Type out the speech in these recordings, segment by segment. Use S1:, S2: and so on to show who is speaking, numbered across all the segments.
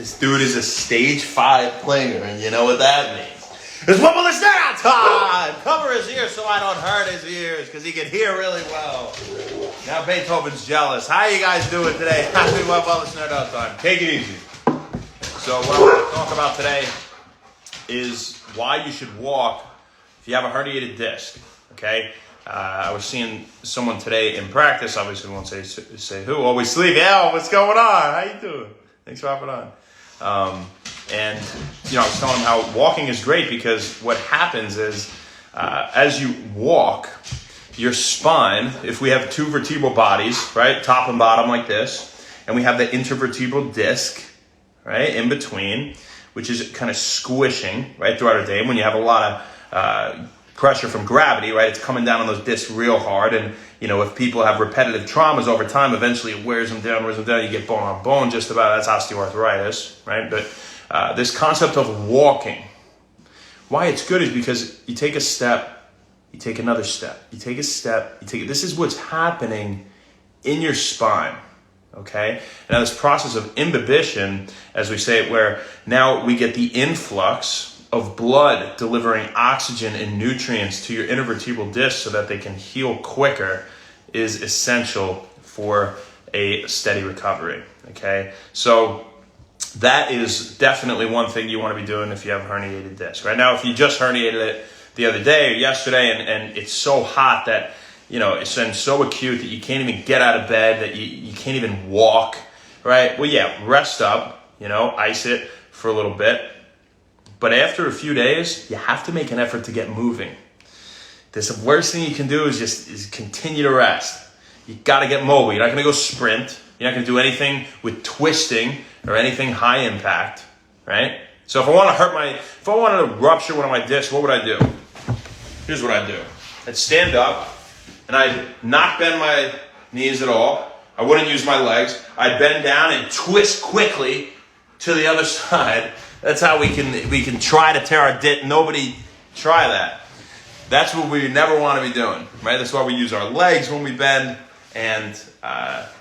S1: This dude is a stage 5 player, and you know what that means. It's Wimble is now time! Cover his ears so I don't hurt his ears, because he can hear really well. Now Beethoven's jealous. How you guys doing today? Happy Wimble is Nerd Out time. Take it easy. So what I want to talk about today is why you should walk if you have a herniated disc, okay? I was seeing someone today in practice, obviously we won't say who, always sleep. Yeah, what's going on? How you doing? Thanks for hopping on. And, you know, I was telling him how walking is great because what happens is as you walk, your spine, if we have two vertebral bodies, right, top and bottom like this, and we have the intervertebral disc, right, in between, which is kind of squishing, right, throughout our day. And when you have a lot of pressure from gravity, right, it's coming down on those discs real hard. And, you know, if people have repetitive traumas over time, eventually it wears them down, you get bone on bone just about. That's osteoarthritis, right? But this concept of walking, why it's good is because you take a step, you take another step, you take a step, you take it. This is what's happening in your spine, okay? Now this process of imbibition, as we say it, where now we get the influx of blood delivering oxygen and nutrients to your intervertebral disc so that they can heal quicker is essential for a steady recovery, okay? So that is definitely one thing you want to be doing if you have a herniated disc. Right now, if you just herniated it the other day or yesterday and it's so hot that, you know, it's been so acute that you can't even get out of bed, that you can't even walk, right? Well, yeah, rest up, you know, ice it for a little bit. But after a few days, you have to make an effort to get moving. The worst thing you can do is continue to rest. You got to get mobile. You're not going to go sprint. You're not going to do anything with twisting or anything high impact, right? So if I wanted to rupture one of my discs, what would I do? Here's what I'd do. I'd stand up and I'd not bend my knees at all. I wouldn't use my legs. I'd bend down and twist quickly to the other side. That's how we can try to tear our disc. Nobody try that. That's what we never want to be doing, right? That's why we use our legs when we bend. And,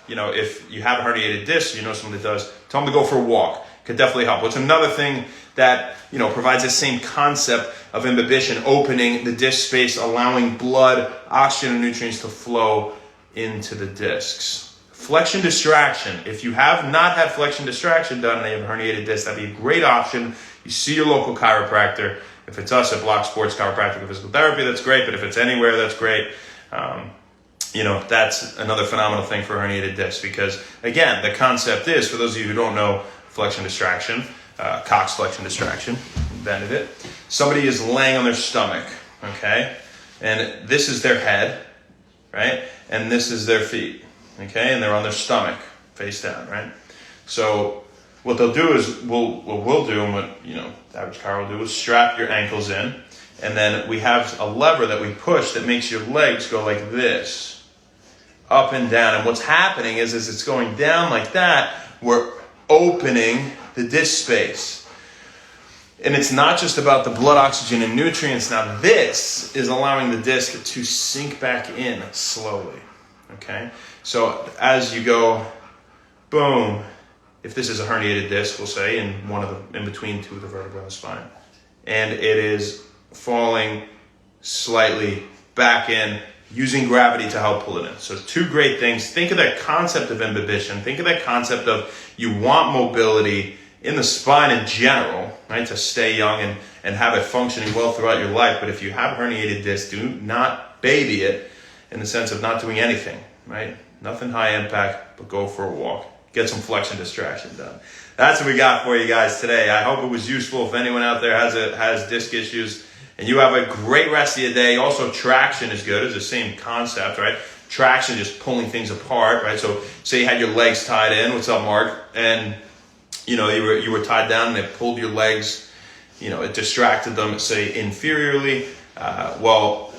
S1: you know, if you have a herniated disc, you know someone that does, tell them to go for a walk. Could definitely help. What's another thing that, you know, provides the same concept of imbibition, opening the disc space, allowing blood, oxygen, and nutrients to flow into the discs. Flexion distraction. If you have not had flexion distraction done and you have a herniated disc, that'd be a great option. You see your local chiropractor. If it's us at Block Sports Chiropractic and Physical Therapy, that's great. But if it's anywhere, that's great. You know, that's another phenomenal thing for herniated disc because, again, the concept is, for those of you who don't know flexion distraction, Cox flexion distraction, invented it. Somebody is laying on their stomach, okay? And this is their head, right? And this is their feet. Okay, and they're on their stomach, face down, right? So what they'll do is, we'll do, and what, you know, the average car will do is strap your ankles in, and then we have a lever that we push that makes your legs go like this, up and down. And what's happening is it's going down like that, we're opening the disc space. And it's not just about the blood, oxygen, and nutrients. Now this is allowing the disc to sink back in slowly, okay? So as you go, boom, if this is a herniated disc, we'll say, in between two of the vertebrae in the spine, and it is falling slightly back in, using gravity to help pull it in. So two great things. Think of that concept of imbibition. Think of that concept of you want mobility in the spine in general, right, to stay young and have it functioning well throughout your life. But if you have herniated disc, do not baby it in the sense of not doing anything, right? Nothing high impact, but go for a walk. Get some flexion distraction done. That's what we got for you guys today. I hope it was useful. If anyone out there has disc issues, and you have a great rest of your day. Also, traction is good. It's the same concept, right? Traction, just pulling things apart, right? So say you had your legs tied in. What's up, Mark? And, you know, you were tied down and it pulled your legs, you know, it distracted them, say, inferiorly. Well,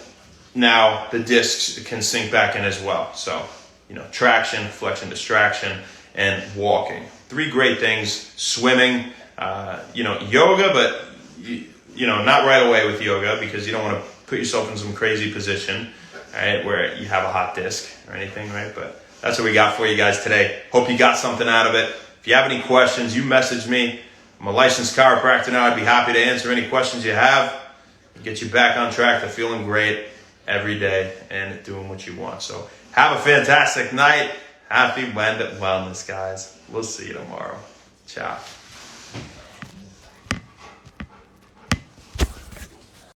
S1: now the discs can sink back in as well. So, you know, traction, flexion, distraction, and walking. Three great things. Swimming, you know, yoga, but, you know, not right away with yoga because you don't want to put yourself in some crazy position, right, where you have a hot disc or anything, right? But that's what we got for you guys today. Hope you got something out of it. If you have any questions, you message me. I'm a licensed chiropractor now. I'd be happy to answer any questions you have and get you back on track to feeling great every day and doing what you want. So have a fantastic night. Happy wellness, guys. We'll see you tomorrow. Ciao.